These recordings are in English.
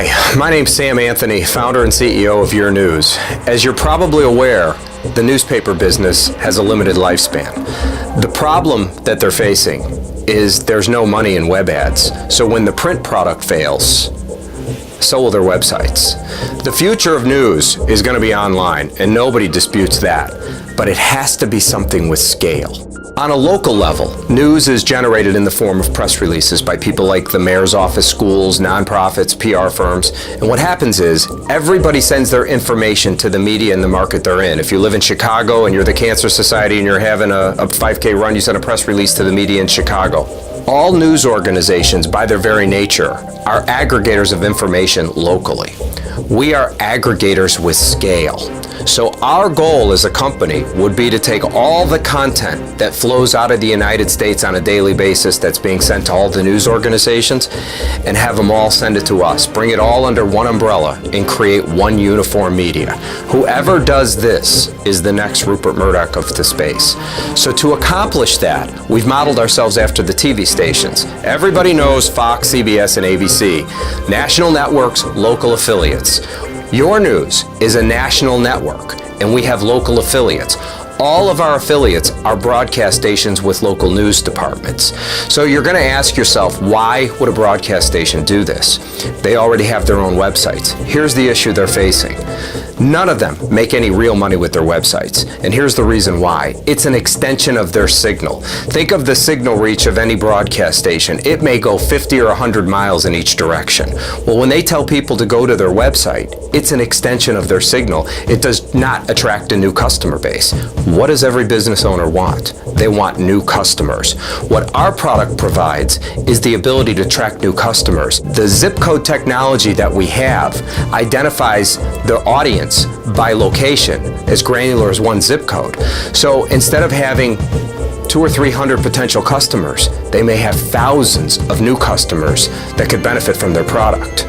Hi, my name's Sam Anthony, founder and CEO of yourNEWS. As you're probably aware, the newspaper business has a limited lifespan. The problem that they're facing is there's no money in web ads. So when the print product fails, so will their websites. The future of news is going to be online, and nobody disputes that. But it has to be something with scale. On a local level, news is generated in the form of press releases by people like the mayor's office, schools, nonprofits, PR firms. And what happens is everybody sends their information to the media in the market they're in. If you live in Chicago and you're the Cancer Society and you're having a 5K run, you send a press release to the media in Chicago. All news organizations, by their very nature, are aggregators of information locally. We are aggregators with scale. So our goal as a company would be to take all the content that flows out of the United States on a daily basis that's being sent to all the news organizations and have them all send it to us. Bring it all under one umbrella and create one uniform media. Whoever does this is the next Rupert Murdoch of the space. So to accomplish that, we've modeled ourselves after the TV stations. Everybody knows Fox, CBS, and ABC. National networks, local affiliates. yourNEWS is a national network, and we have local affiliates. All of our affiliates are broadcast stations with local news departments. So you're going to ask yourself, why would a broadcast station do this? They already have their own websites. Here's the issue they're facing. None of them make any real money with their websites. And here's the reason why. It's an extension of their signal. Think of the signal reach of any broadcast station. It may go 50 or 100 miles in each direction. Well, when they tell people to go to their website, it's an extension of their signal. It does not attract a new customer base. What does every business owner want? They want new customers. What our product provides is the ability to attract new customers. The zip code technology that we have identifies the audience by location as granular as one zip code. So instead of having 200 or 300 potential customers, they may have thousands of new customers that could benefit from their product.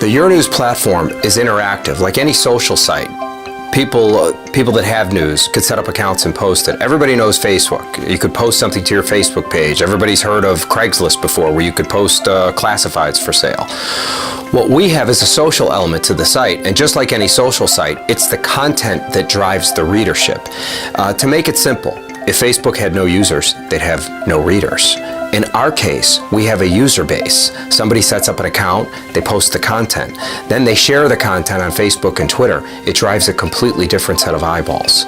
The yourNEWS platform is interactive, like any social site. People that have news could set up accounts and post it. Everybody knows Facebook. You could post something to your Facebook page. Everybody's heard of Craigslist before, where you could post classifieds for sale. What we have is a social element to the site, and just like any social site, it's the content that drives the readership. To make it simple, if Facebook had no users, they'd have no readers. In our case, we have a user base. Somebody sets up an account, they post the content. Then they share the content on Facebook and Twitter. It drives a completely different set of eyeballs.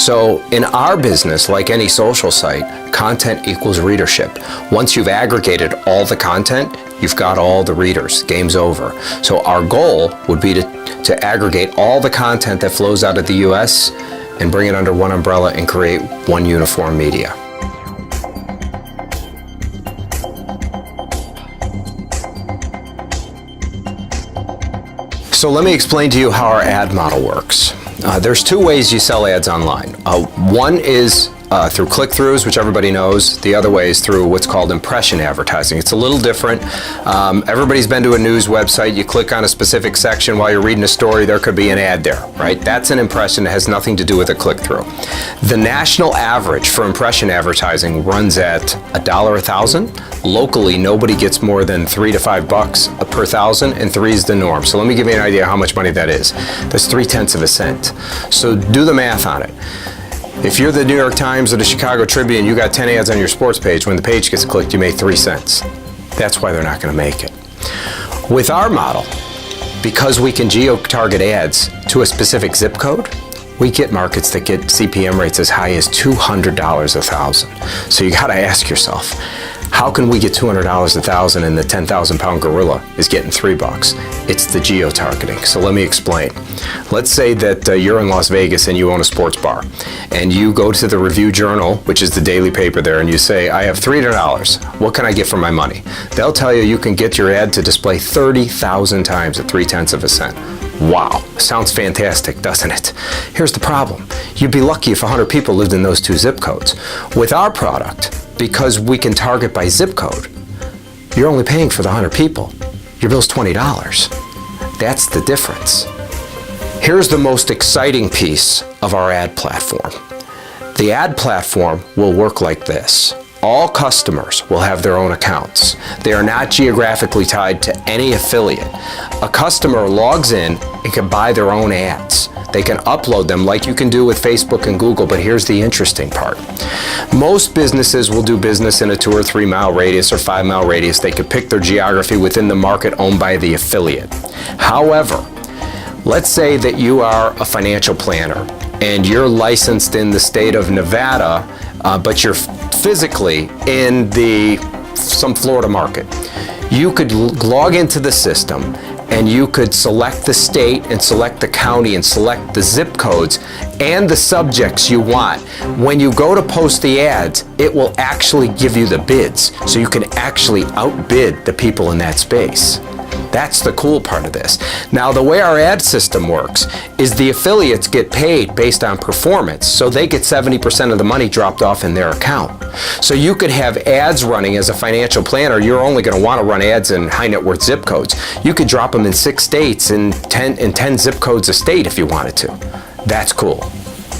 So in our business, like any social site, content equals readership. Once you've aggregated all the content, you've got all the readers. Game's over. So our goal would be to aggregate all the content that flows out of the US and bring it under one umbrella and create one uniform media. So let me explain to you how our ad model works. There's two ways you sell ads online. One is through click-throughs, which everybody knows. The other way is through what's called impression advertising. It's a little different. Everybody's been to a news website. You click on a specific section while you're reading a story, there could be an ad there, right? That's an impression that has nothing to do with a click-through. The national average for impression advertising runs at $1 a thousand. Locally, nobody gets more than $3 to $5 per thousand, and 3 is the norm. So let me give you an idea how much money that is. That's 0.3 of a cent. So do the math on it. If you're the New York Times or the Chicago Tribune, you got 10 ads on your sports page. When the page gets clicked, you made 3 cents. That's why they're not going to make it. With our model, because we can geo-target ads to a specific zip code, we get markets that get CPM rates as high as $200 a thousand. So you got to ask yourself, how can we get $200 a thousand and the 10,000-pound gorilla is getting $3? It's the geo-targeting. So let me explain. Let's say that you're in Las Vegas and you own a sports bar, and you go to the Review Journal, which is the daily paper there, and you say, I have $300. What can I get for my money? They'll tell you you can get your ad to display 30,000 times at 0.3 of a cent. Wow, sounds fantastic, doesn't it? Here's the problem. You'd be lucky if 100 people lived in those 2 zip codes. With our product, because we can target by zip code, you're only paying for the 100 people. Your bill's $20. That's the difference. Here's the most exciting piece of our ad platform. The ad platform will work like this. All customers will have their own accounts. They are not geographically tied to any affiliate. A customer logs in and can buy their own ads. They can upload them like you can do with Facebook and Google, but here's the interesting part. Most businesses will do business in a 2 or 3 mile radius or 5 mile radius. They could pick their geography within the market owned by the affiliate. However, let's say that you are a financial planner and you're licensed in the state of Nevada, but you're physically in some Florida market. You could log into the system and you could select the state and select the county and select the zip codes and the subjects you want. When you go to post the ads, it will actually give you the bids, so you can actually outbid the people in that space. That's the cool part of this. Now, the way our ad system works is the affiliates get paid based on performance, so they get 70% of the money dropped off in their account. So you could have ads running as a financial planner. You're only going to want to run ads in high net worth zip codes. You could drop them in 6 states and 10 zip codes a state if you wanted to. That's cool.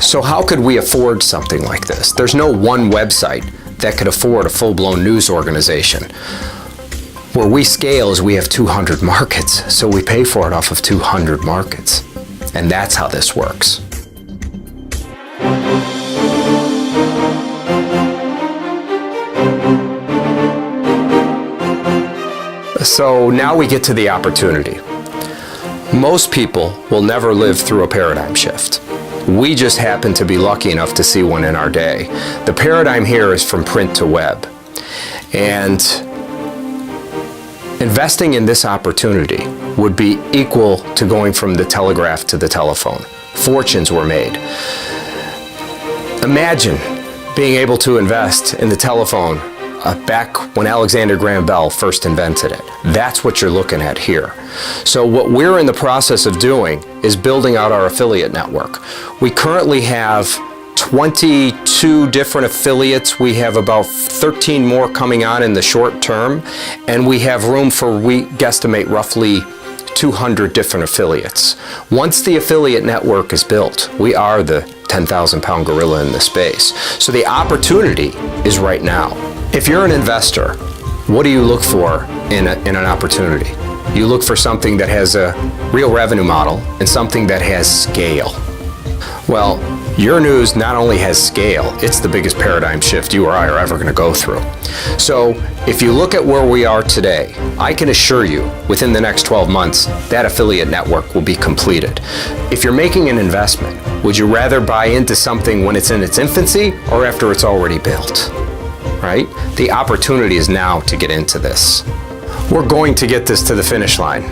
So how could we afford something like this? There's no one website that could afford a full-blown news organization. Where we scale is we have 200 markets, so we pay for it off of 200 markets. And that's how this works. So now we get to the opportunity. Most people will never live through a paradigm shift. We just happen to be lucky enough to see one in our day. The paradigm here is from print to web. And investing in this opportunity would be equal to going from the telegraph to the telephone. Fortunes were made. Imagine being able to invest in the telephone back when Alexander Graham Bell first invented it. That's what you're looking at here. So what we're in the process of doing is building out our affiliate network. We currently have 22 different affiliates. We have about 13 more coming on in the short term, and we have room for, we guesstimate, roughly 200 different affiliates. Once the affiliate network is built, we are the 10,000-pound gorilla in this space. So the opportunity is right now. If you're an investor, what do you look for in an opportunity? You look for something that has a real revenue model and something that has scale. Well, yourNEWS not only has scale, it's the biggest paradigm shift you or I are ever going to go through. So if you look at where we are today, I can assure you within the next 12 months, that affiliate network will be completed. If you're making an investment, would you rather buy into something when it's in its infancy or after it's already built? Right? The opportunity is now to get into this. We're going to get this to the finish line,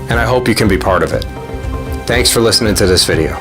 and I hope you can be part of it. Thanks for listening to this video.